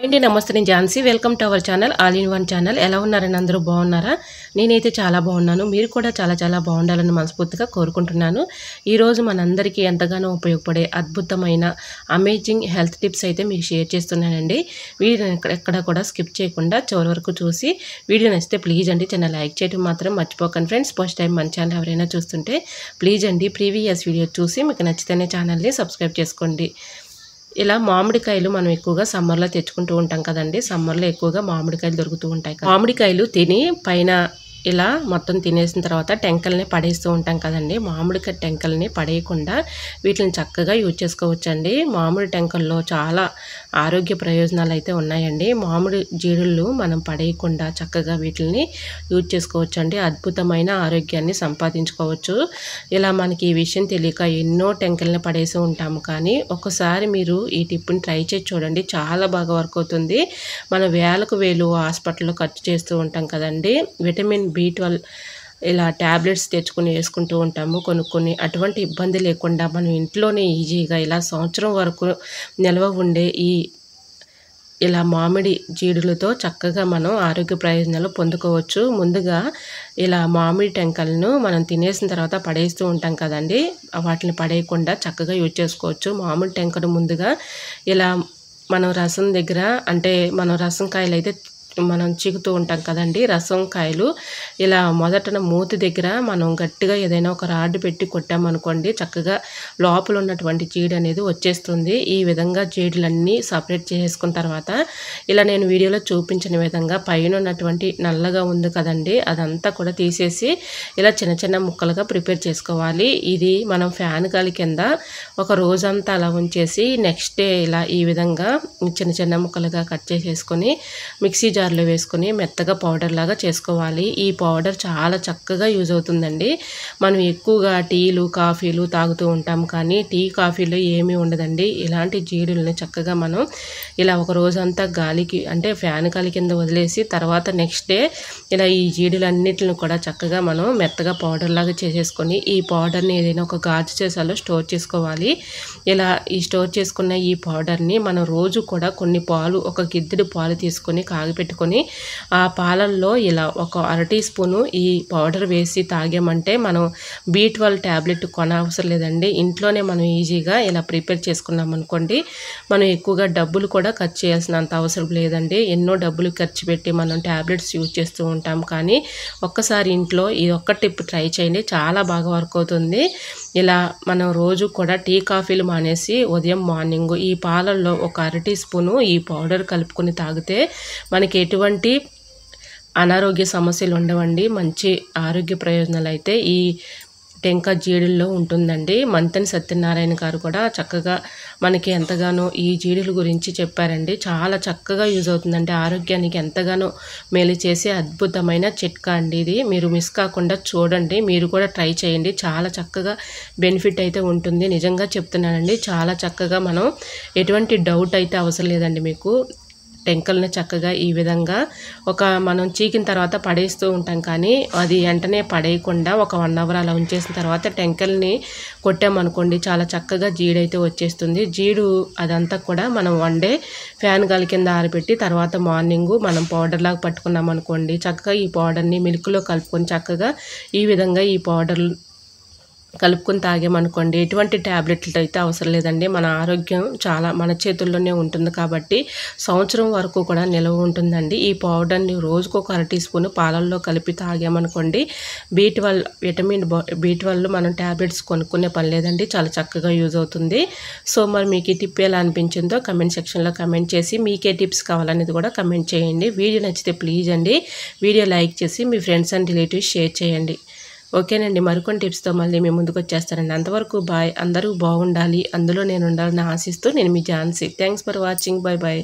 అండి నమస్తే నేను Jhansi welcome to our channel all in one channel. ఎలా ఉన్నారని అందరూ బాగున్నారా? నేనైతే చాలా బాగున్నాను. మీరు కూడా చాలా బాగుండాలని మనస్ఫూర్తిగా కోరుకుంటున్నాను. ఈరోజు మనందరికీ ఎంతగానో ఉపయోగపడే అద్భుతమైన అమేజింగ్ హెల్త్ టిప్స్ అయితే మీకు షేర్ చేస్తున్నానండి. వీడియోని ఎక్కడ కూడా స్కిప్ చేయకుండా చివరి వరకు చూసి వీడియో నచ్చితే ప్లీజ్ అండి చిన్న లైక్ చేయడం మాత్రం మర్చిపోకండి ఫ్రెండ్స్. ఫస్ట్ టైం మన ఛానల్ ఎవరైనా చూస్తుంటే ప్లీజ్ అండి ప్రీవియస్ వీడియో చూసి మీకు నచ్చితేనే ఛానల్ని సబ్స్క్రైబ్ చేసుకోండి. ఇలా మామిడికాయలు మనం ఎక్కువగా సమ్మర్లో తెచ్చుకుంటూ ఉంటాం కదండి. సమ్మర్లో ఎక్కువగా మామిడికాయలు దొరుకుతూ ఉంటాయి కదా. మామిడికాయలు తిని పైన ఇలా మొత్తం తినేసిన తర్వాత టెంకల్ని పడేస్తూ ఉంటాం కదండి. మామిడికాయ టెంకల్ని పడేయకుండా వీటిని చక్కగా యూజ్ చేసుకోవచ్చండి. మామిడి టెంకల్లో చాలా ఆరోగ్య ప్రయోజనాలు అయితే ఉన్నాయండి. మామిడి జీడులు మనం పడేయకుండా చక్కగా వీటిని యూజ్ చేసుకోవచ్చండి. అద్భుతమైన ఆరోగ్యాన్ని సంపాదించుకోవచ్చు. ఇలా మనకి ఈ విషయం తెలియక ఎన్నో టెంకల్ని పడేసి ఉంటాము. కానీ ఒకసారి మీరు ఈ టిప్ని ట్రై చేసి చూడండి, చాలా బాగా వర్క్ అవుతుంది. మనం వేలకు వేలు హాస్పిటల్లో ఖర్చు చేస్తూ ఉంటాం కదండి. విటమిన్ B12 ఇలా ట్యాబ్లెట్స్ తెచ్చుకుని వేసుకుంటూ ఉంటాము కొనుక్కొని. అటువంటి ఇబ్బంది లేకుండా మనం ఇంట్లోనే ఈజీగా ఇలా సంవత్సరం వరకు నిల్వ ఉండే ఇలా మామిడి జీడులతో చక్కగా మనం ఆరోగ్య ప్రయోజనాలు పొందుకోవచ్చు. ముందుగా ఇలా మామిడి టెంకలను మనం తినేసిన తర్వాత పడేస్తూ ఉంటాం కదండి. వాటిని పడేయకుండా చక్కగా యూజ్ చేసుకోవచ్చు. మామిడి టెంకను ముందుగా ఇలా మనం రసం దగ్గర, అంటే మనం రసం కాయలు అయితే మనం చీకుతూ ఉంటాం కదండి. రసం కాయలు ఇలా మొదటన మూతి దగ్గర మనం గట్టిగా ఏదైనా ఒక రాడ్ పెట్టి కొట్టామనుకోండి, చక్కగా లోపల ఉన్నటువంటి జీడి అనేది వచ్చేస్తుంది. ఈ విధంగా జీడులన్నీ సపరేట్ చేసుకున్న తర్వాత ఇలా నేను వీడియోలో చూపించిన విధంగా పైన ఉన్నటువంటి నల్లగా ఉంది కదండి, అదంతా కూడా తీసేసి ఇలా చిన్న ముక్కలుగా ప్రిపేర్ చేసుకోవాలి. ఇది మనం ఫ్యాన్ గాలి కింద ఒక రోజంతా అలా ఉంచేసి నెక్స్ట్ డే ఇలా ఈ విధంగా చిన్న ముక్కలుగా కట్ చేసేసుకొని మిక్సీ జార్లో వేసుకొని మెత్తగా పౌడర్ లాగా చేసుకోవాలి. ఈ పౌడర్ చాలా చక్కగా యూజ్ అవుతుందండి. మనం ఎక్కువగా టీలు కాఫీలు తాగుతూ ఉంటాం, కానీ టీ కాఫీలో ఏమీ ఉండదండి. ఇలాంటి జీడుల్ని చక్కగా మనం ఇలా ఒక రోజంతా గాలికి, అంటే ఫ్యాన్ గాలి కింద వదిలేసి తర్వాత నెక్స్ట్ డే ఇలా ఈ జీడులన్నిటిని కూడా చక్కగా మనం మెత్తగా పౌడర్ లాగా చేసేసుకొని ఈ పౌడర్ని ఏదైనా ఒక గాజు సీసాలో స్టోర్ చేసుకోవాలి. ఇలా ఈ స్టోర్ చేసుకున్న ఈ పౌడర్ని మనం రోజు కూడా కొన్ని పాలు, ఒక గిద్దెడు పాలు తీసుకొని కాగపెట్టుకొని ఆ పాలల్లో ఇలా ఒక అర టీ స్పూను ఈ పౌడర్ వేసి తాగామంటే మనం B12 ట్యాబ్లెట్ కొనవసరం లేదండి. ఇంట్లోనే మనం ఈజీగా ఇలా ప్రిపేర్ చేసుకున్నాం అనుకోండి, మనం ఎక్కువగా డబ్బులు కూడా ఖర్చు చేయాల్సినంత అవసరం లేదండి. ఎన్నో డబ్బులు ఖర్చు పెట్టి మనం ట్యాబ్లెట్స్ యూజ్ చేస్తూ ఉంటాం, కానీ ఒక్కసారి ఇంట్లో ఈ ఒక్క టిప్ ట్రై చేయండి, చాలా బాగా వర్క్ అవుతుంది. ఇలా మనం రోజు కూడా టీ కాఫీలు మానేసి ఉదయం మార్నింగ్ ఈ పాలల్లో ఒక అర టీ స్పూను ఈ పౌడర్ కలుపుకొని తాగితే మనకి ఎటువంటి అనారోగ్య సమస్యలు ఉండవండి. మంచి ఆరోగ్య ప్రయోజనాలు అయితే ఈ టెంక జీడుల్లో ఉంటుందండి. మంతెన సత్యనారాయణ గారు కూడా చక్కగా మనకి ఎంతగానో ఈ జీడుల గురించి చెప్పారండి. చాలా చక్కగా యూజ్ అవుతుందండి. ఆరోగ్యానికి ఎంతగానో మేలు చేసే అద్భుతమైన చిట్కా అండి ఇది. మీరు మిస్ కాకుండా చూడండి, మీరు కూడా ట్రై చేయండి. చాలా చక్కగా బెనిఫిట్ అయితే ఉంటుంది. నిజంగా చెప్తున్నానండి, చాలా చక్కగా మనం ఎటువంటి డౌట్ అయితే అవసరం లేదండి. మీకు టెంకల్ని చక్కగా ఈ విధంగా మనం చీకిన తర్వాత పడేస్తూ ఉంటాం, కానీ అది వెంటనే పడేయకుండా ఒక 1 అవర్ అలా ఉంచేసిన తర్వాత టెంకల్ని కొట్టామనుకోండి, చాలా చక్కగా జీడైతే వచ్చేస్తుంది. జీడు అదంతా కూడా మనం 1 డే ఫ్యాన్ గాలి కింద ఆరబెట్టి తర్వాత మార్నింగు మనం పౌడర్ లాగా పట్టుకున్నాం అనుకోండి, చక్కగా ఈ పౌడర్ని మిల్క్లో కలుపుకొని చక్కగా ఈ విధంగా ఈ పౌడర్ కలుపుకొని తాగామనుకోండి, ఎటువంటి ట్యాబ్లెట్లు అయితే అవసరం లేదండి. మన ఆరోగ్యం చాలా మన చేతుల్లోనే ఉంటుంది కాబట్టి సంవత్సరం వరకు కూడా నిల్వ ఉంటుందండి. ఈ పౌడర్ని రోజుకు ఒక అర టీ స్పూన్ పాలల్లో కలిపి తాగామనుకోండి, B12 విటమిన్ B12 మనం ట్యాబ్లెట్స్ కొనుక్కునే పని లేదండి, చాలా చక్కగా యూజ్ అవుతుంది. సో మరి మీకు ఈ టిప్ ఎలా అనిపించిందో కమెంట్ సెక్షన్లో కమెంట్ చేసి మీకే టిప్స్ కావాలనేది కూడా కమెంట్ చేయండి. వీడియో నచ్చితే ప్లీజ్ అండి వీడియో లైక్ చేసి మీ ఫ్రెండ్స్ అండ్ రిలేటివ్స్ షేర్ చేయండి. ఓకేనండి, మరికొన్ని టిప్స్తో మళ్ళీ మేము ముందుకు వచ్చేస్తానండి. అంతవరకు బాయ్. అందరూ బాగుండాలి, అందులో నేను ఉండాలని ఆశిస్తూ నేను మీ Jhansi. Thanks for watching. Bye bye.